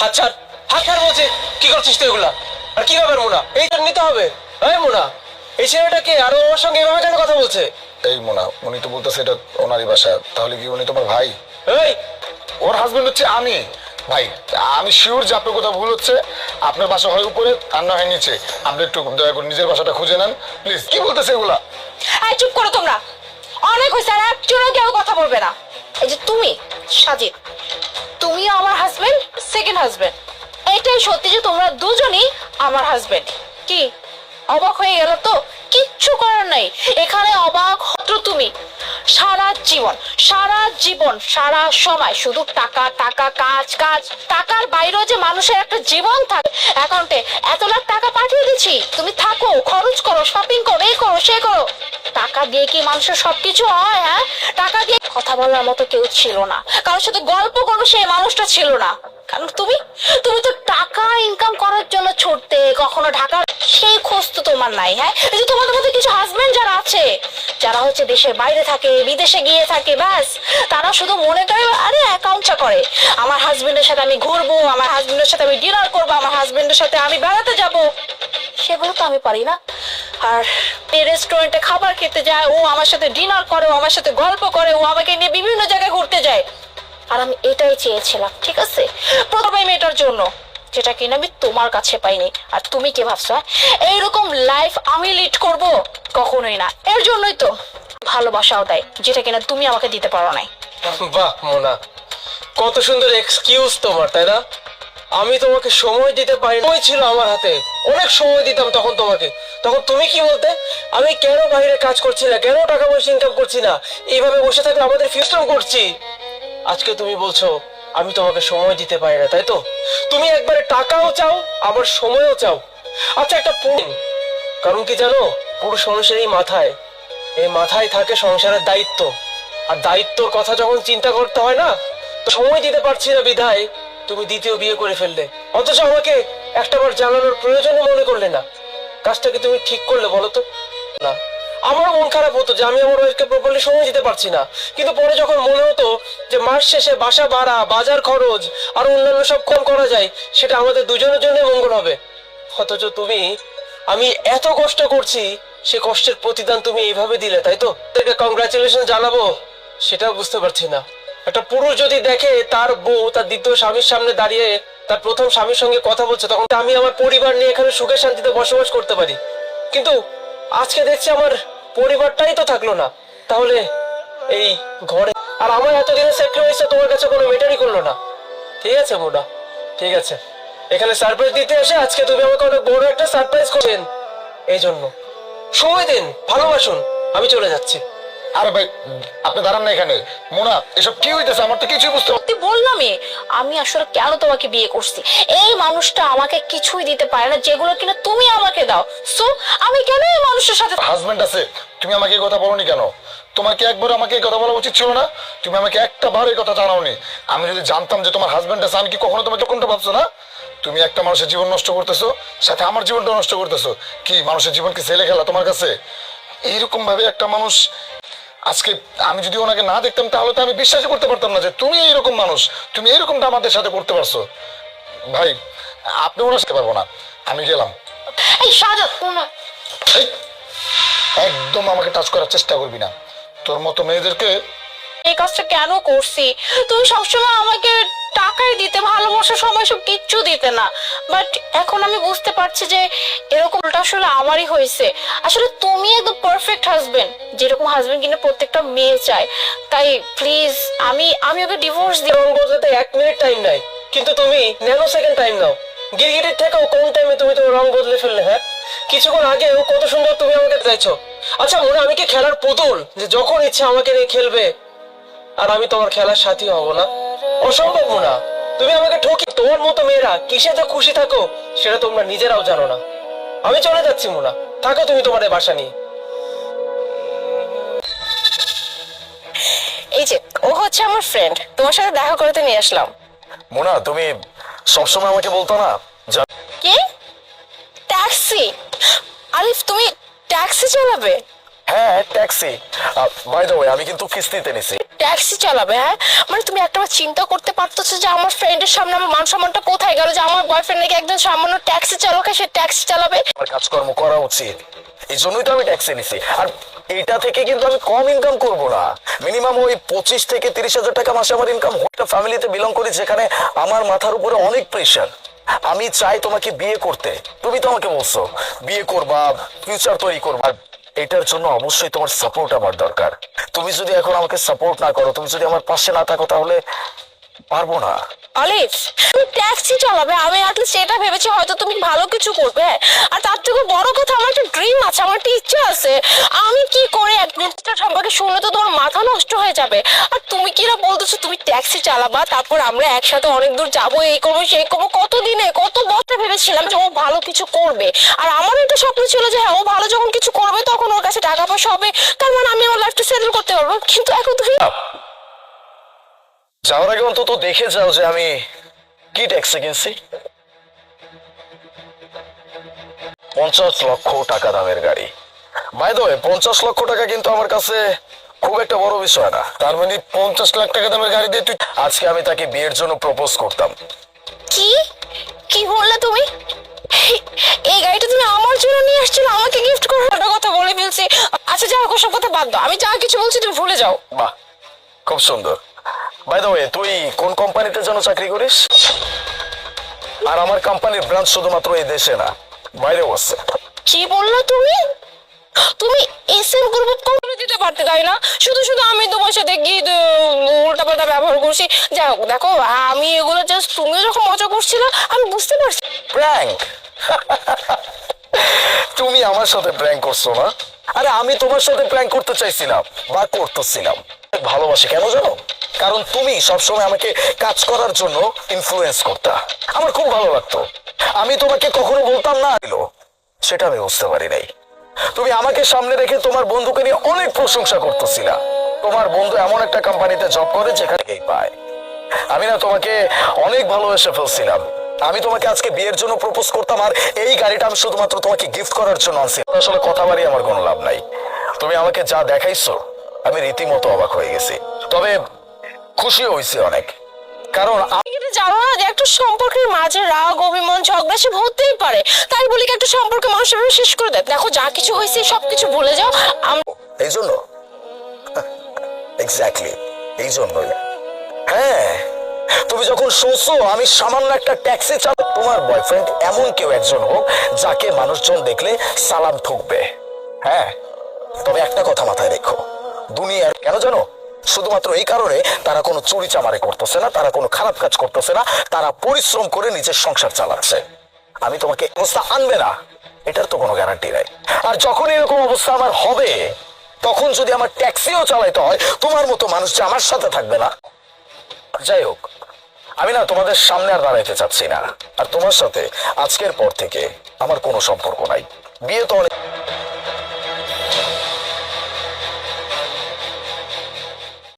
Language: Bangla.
আচ্ছা হাত ছাড় বলছি। কি করছিস তুই এগুলা? আর কি ব্যাপার মোনা? এই তো নিতে হবে। এই মোনা, এই ছেলেটাকে আরো ওর সঙ্গে এভাবে কেন কথা বলছে? এই মোনা, উনি তো বলতেছে এটা ওনারই বাসা, তাহলে কি উনি তোমার ভাই? এই ওর হাজবেন্ড হচ্ছে আমি। ভাই আমি শিওর যে আপনার কথা ভুল হচ্ছে। আপনার বাসা হয় উপরে আর না হয় নিচে। আপনি একটু দয়া করে নিজের বাসাটা খুঁজে নেন প্লিজ। কি বলতেছে এগুলা? এই চুপ করো তোমরা, অনেক হয়েছে, আর একজনও কেউ কথা বলবে না। এই যে তুমি সাজিদ, তুমিও আমার হাজবেন্ড, সেকেন্ড হাজবেন্ড। এটাই সত্যি যে তোমরা দুজনই আমার হাজবেন্ড। কি অবাক হয়ে গেল তো? কিচ্ছু করার নাই, এখানে অবাক হতো তুমি। সারা জীবন সারা জীবন সারা সময় শুধু টাকা টাকা, কাজ কাজ। টাকার বাইরেও যে মানুষের একটা জীবন থাকে। অ্যাকাউন্টে এত লাখ টাকা পাঠিয়ে দিচ্ছি, তুমি থাকো, খরচ করো, শপিং করো, এই করো সে করো। টাকা দিয়ে কি মানুষের সবকিছু হয়? হ্যাঁ, টাকা দিয়ে কথা বলার মতো কেউ ছিল না, কারোর সাথে গল্প করবো সেই মানুষটা ছিল না। কারণ তুমি তুমি তো টাকা ইনকাম করার জন্য ছুটতে, কখনো ঢাকার সেই খোঁজ তো তোমার নাই। হ্যাঁ, এই যে তোমাদের মধ্যে কিছু হাজবেন্ড যারা আছে, যারা হচ্ছে দেশের বাইরে থাকে, বিদেশে গিয়ে থাকে, ব্যাস তারা শুধু মনে করে আরে অ্যাকাউন্টটা করে, আমার হাজবেন্ডের সাথে আমি ঘুরবো, আমার হাজবেন্ডের সাথে আমি ডিনার করবো, আমার হাজবেন্ডের সাথে আমি বেড়াতে যাব। সেগুলো তো আমি পারি না। আর এই রেস্টুরেন্টে খাবার খেতে যায়, ও আমার সাথে ডিনার করে, ও আমার সাথে গল্প করে, ও আমাকে নিয়ে বিভিন্ন জায়গায় ঘুরতে যায়। আর আমি এটাই চেয়েছিলাম, ঠিক আছে, প্রথমে মেয়েটার জন্য, যেটা কিনা আমি তোমার কাছে পাইনি। আর তুমি কি ভাবছো এইরকম লাইফ আমি লিড করব? কখনোই না। এর জন্যই তো ভালোবাসাও দেয়, যেটা কিনা তুমি আমাকে দিতে পারো নাই। বাহ মোনা, কত সুন্দর এক্সকিউজ তোমার, তাই না? আমি তোমাকে সময় দিতে পারি, সময় ছিল আমার হাতে, অনেক সময় দিতাম তখন তোমাকে। তখন তুমি কি বলতে? আমি কেন বাইরে কাজ করছি না, কেন টাকা পয়সা ইনকাম করছি না, এইভাবে বসে থাকলে আমাদের ফিউচার করছি। আজকে তুমি বলছো আমি তোমাকে সময় দিতে পারি না, তাই তো? তুমি একবারে টাকাও চাও, আবার সময়ও চাও। আচ্ছা একটা কারণ কি জানো? পুরুষ মানুষের এই মাথায় থাকে সংসারের দায়িত্ব। আর দায়িত্বর কথা যখন চিন্তা করতে হয় না, সময় দিতে পারছি না বিধায় তুমি দ্বিতীয় বিয়ে করে ফেললে। অথচ আমাকে একটাবার জানানোর প্রয়োজন মনে করলে না। কাজটা কি তুমি ঠিক করলে বলো তো? না, আমার মন খারাপ হতো যে আমি আমার ওয়াইফকে প্রপারলি সময় দিতে পারছি না। কিন্তু পরে যখন মনে হতো যে মাস শেষে বাসা ভাড়া, বাজার খরচ আর অন্যান্য সব কম করা যায়, সেটা আমাদের দুজনের জন্য মঙ্গল হবে। অথচ তুমি, আমি এত কষ্ট করছি, সে কষ্টের প্রতিদান তুমি এইভাবে দিলে, তাই তো? কংগ্রাচুলেশন জানাবো সেটা বুঝতে পারছি না। একটা পুরুষ যদি দেখে তার বউ তার দ্বিতীয় স্বামীর সামনে দাঁড়িয়ে তার প্রথম স্বামীর সঙ্গে কথা বলছে, তখন আমি আমার পরিবার নিয়ে এখানে সুখে শান্তিতে বসবাস করতে পারি। কিন্তু আজকে দেখছি আমার পরিবারটাই তো থাকলো না। তাহলে এই ঘরে আর আমার এতদিনের স্যাক্রিফাইসটা তোমার কাছে কোনো ম্যাটারই করলো না। ঠিক আছে মোনা, ঠিক আছে, এখানে সারপ্রাইজ দিতে এসে আজকে তুমি আমাকে অনেক বড় একটা সারপ্রাইজ করছেন। এই জন্য সময় দিন, ভালোবাসুন, আমি চলে যাচ্ছি। আরে ভাই আপনি দাঁড়ান না এখানে। মোনা এসব কি হইতেছে? আমার তো কিছুই বুঝতে সত্যি বললামই, আমি আসলে কেন তোমাকে বিয়ে করছি। এই মানুষটা আমাকে কিছুই দিতে পারে না যেগুলো কিনা তুমি আমাকে দাও। সো আমি কেন এই মানুষের সাথে? হাজবেন্ড আছে, তুমি আমাকে এই কথা বলোনি কেন? তোমার কি একবার আমাকে এই কথা বলা উচিত ছিল না? তুমি আমাকে একটা বার এই কথা জানাওনি। আমি যদি জানতাম যে তোমার হাজবেন্ড আছে, আমি কি কখনো তোমাকে কোনটা ভাবছো না? তুমি একটা মানুষের জীবন নষ্ট করতেছো, সাথে আমার জীবনটা নষ্ট করতেছো। কি মানুষের জীবন কি ছেলে খেলা তোমার কাছে? এইরকম ভাবে একটা মানুষ, আজকে আমি যদি ওনাকে না দেখতাম তাহলে তো আমি বিশ্বাসই করতে পারতাম না যে তুমি এইরকম মানুষ, তুমি এইরকমটা আমাদের সাথে করতে পারছো। ভাই আপনি ওনার সাথে পারবো না, আমি গেলাম। এই সাজা, এই, একদম আমাকে টাচ করার চেষ্টা করবি না। তোর মতো মেয়েদেরকে এই কাজটা কেন করছি? তুমি সবসময় আমাকে টাকাই দিতে, ভালোবাসার সময় সব কিচ্ছু দিতে না। বাট এখন আমি বুঝতে পারছি যে এরকমটা আসলে আমারই হয়েছে। আসলে তুমি একদম পারফেক্ট হাজবেন্ড, যেরকম হাজবেন্ড কিনা প্রত্যেকটা মেয়ে চায়। তাই প্লিজ আমি আমি ওকে ডিভোর্স দিই। রং বদলাতে 1 মিনিট টাইম নাই, কিন্তু তুমি ন্যানো সেকেন্ড টাইম নাও। গিরগিটির থেকেও কম টাইমে তুমি তোমার রং বদলে ফেললে। হ্যাঁ, কিছুক্ষণ আগেও কত সুন্দর তুমি আমাকে চাইছো। আচ্ছা মনে, আমি কি খেলার পুতুল যে যখন ইচ্ছে আমাকে নিয়ে খেলবে আর আমি তোমার খেলার সাথী হব না? অসম্ভব মোনা, তুমি আমাকে ঠকি। তোমার মতো মেয়েরা কিসে যে খুশি থাকো সেটা তোমরা নিজেরাও জানো না। আমি চলে যাচ্ছি মোনা, থাকো তুমি তোমার এই বাসা নিয়ে। এই যে ও হচ্ছে আমার ফ্রেন্ড, তোমার সাথে দেখা করতে নিয়ে আসলাম। মোনা তুমি সবসময় আমাকে বলতো না কি ট্যাক্সি? আরিফ তুমি ট্যাক্সি চালাবে? হ্যাঁ ট্যাক্সি, বাই দ্য ওয়ে আমি কিন্তু কিস্তিতে নিছি। ট্যাক্সি চালাবে? হ্যাঁ, মানে তুমি একটাবার চিন্তা করতে পারতেছো যে আমার ফ্রেন্ডের সামনে আমার মান সম্মানটা কোথায় গেল, যে আমার বয়ফ্রেন্ড নাকি একজন সামান্য ট্যাক্সি চালক, সে ট্যাক্সি চালাবে? আমার কাজকর্ম করা উচিত, এই জন্যই তো আমি ট্যাক্সি নিছি। আর এটা থেকে কিন্তু আমি কম ইনকাম করব না, মিনিমাম ওই 25 থেকে 30,000 টাকা মাসে আমার ইনকাম। একটা ফ্যামিলিতে বিলং করি যেখানে আমার মাথার উপরে অনেক প্রেশার। আমি চাই তোমাকে বিয়ে করতে, তুমি তো আমাকে বলছো বিয়ে করবা, ফিউচার তৈরি করবা। এটার জন্য অবশ্যই তোমার সাপোর্ট আমার দরকার। তুমি যদি এখন আমাকে সাপোর্ট না করো, তুমি যদি আমার পাশে না থাকো, তাহলে পারবো না। অলিভ, তুমি ট্যাক্সি চালাবে, আমি অ্যাটলিস্ট এটা ভেবেছি হয়তো তুমি ভালো কিছু করবে। আর তার থেকে বড় কথা, আমার একটা ড্রিম আছে, আমার একটা ইচ্ছা আছে। আমি কি করে অ্যাডমিনিস্ট্রেটর সম্পর্কে শুনলে তো তোমার মাথা নষ্ট হয়ে যাবে। আর তুমি কিনা বলতেছো তুমি ট্যাক্সি চালাবা, তারপর আমরা একসাথে অনেক দূর যাবো, এই করবো সেই করবো। কতদিনে কত বছর ভেবেছিলাম যে ও ভালো কিছু করবে। আর আমারও একটা স্বপ্ন ছিল যে হ্যাঁ, ও ভালো যখন কিছু করবে তখন ওর কাছে টাকা পয়সা হবে, তার মানে আমি আমার লাইফটা সেটেল করতে পারবো। কিন্তু এখন তুমি যাওয়ার আগে অন্তত দেখে যাও যে আমি কি ট্যাক্সি কিনছি। 50 লক্ষ টাকা দামের গাড়ি। বাই দ্য ওয়ে 50 লক্ষ টাকা কিন্তু আমার কাছে খুব একটা বড় বিষয় না। তার মানে 50 লাখ টাকা দামের গাড়ি দিয়ে তুই আজকে আমি তাকে বিয়ের জন্য প্রপোজ করতাম। কি কি বললে তুমি? এই গাড়িটা তুমি আমার জন্য নিয়ে আসছিলে, আমাকে গিফট করার একটা কথা বলে ফেলছি। আচ্ছা যাও, ওসব কথা বাদ দাও, আমি যা কিছু বলছি তুমি ভুলে যাও। বাহ, খুব সুন্দর। বাই দ্য ওয়ে তুই কোন কোম্পানিতে যেন চাকরি করিস? আর আমার কোম্পানির ব্রাঞ্চ শুধুমাত্র এই দেশে না, বাইরেও আছে। কি বললো তুমি? তুমি এসএম গ্রুপ করে দিতে পারতে, তাই না? শুধু শুধু আমি তোমার সাথে গিয়ে উল্টাপাল্টা ব্যবহার করছি। যাই হোক, দেখো আমি এগুলো জাস্ট, তুমিও যখন মজা করছিলে আমি বুঝতে পারছি। প্র্যাঙ্ক? তুমি আমার সাথে প্র্যাঙ্ক করছো না? আরে আমি তোমার সাথে প্র্যাঙ্ক করতে চাইছিলাম বা করতেছিলাম। ভালোবাসি কেন জানো? কারণ তুমি সবসময় আমাকে কাজ করার জন্য ইনফ্লুয়েন্স করতা, আমার খুব ভালো লাগতো। আমি তোমাকে কখনো বলতাম না দিল, সেটা আমি বুঝতে পারি নাই। তুমি আমাকে সামনে রেখে তোমার বন্ধুকে নিয়ে অনেক প্রশংসা করতেছিলা। তোমার বন্ধু এমন একটা কোম্পানিতে জব করে যেখানে পায়। আমি না তোমাকে অনেক ভালোবেসে ফেলছিলাম। আমি তোমাকে আজকে বিয়ের জন্য প্রপোজ করতাম, আর এই গাড়িটা আমি শুধুমাত্র তোমাকে গিফট করার জন্য আনছি। আসলে কথা বাড়ি আমার কোনো লাভ নাই। তুমি আমাকে যা দেখাইছো আমি রীতিমতো অবাক হয়ে গেছি, তবে খুশি হয়েছি অনেক। কারণ কিন্তু জানো না যে একটা সম্পর্কের মাঝে রাগ, অভিমান, ঝগড়া সে হতেই পারে। তাই বলি কি একটা সম্পর্কে মানুষ এভাবে শেষ করে দেয়? দেখো, যা কিছু হয়েছে সবকিছু ভুলে যাও। এই জন্য এক্স্যাক্টলি এই জন্যই। হ্যাঁ, তুমি যখন শুনছো আমি সামান্য একটা ট্যাক্সি চালক, তোমার বয়ফ্রেন্ড এমন কেউ একজন হোক যাকে মানুষজন দেখলে সালাম ঠুকবে। হ্যাঁ, তবে একটা কথা মাথায় রেখো, দুনিয়ার কেন জানো? শুধুমাত্র এই কারণে তারা কোনো চুরি চামারি করতেছে না, তারা কোনো খারাপ কাজ করতেছে না, তারা পরিশ্রম করে নিজের সংসার চালাচ্ছে। আমি তোমাকে অবস্থা আনবে না, এটার তো কোনো গ্যারান্টি নাই। আর যখন এরকম অবস্থা আমার হবে, তখন যদি আমার ট্যাক্সিও চালাইতে হয়, তোমার মতো মানুষ যে আমার সাথে থাকবে না। যাই হোক, আমি না তোমাদের সামনে আর দাঁড়াইতে চাচ্ছি না। আর তোমার সাথে আজকের পর থেকে আমার কোনো সম্পর্ক নাই। বিয়ে তো অনেক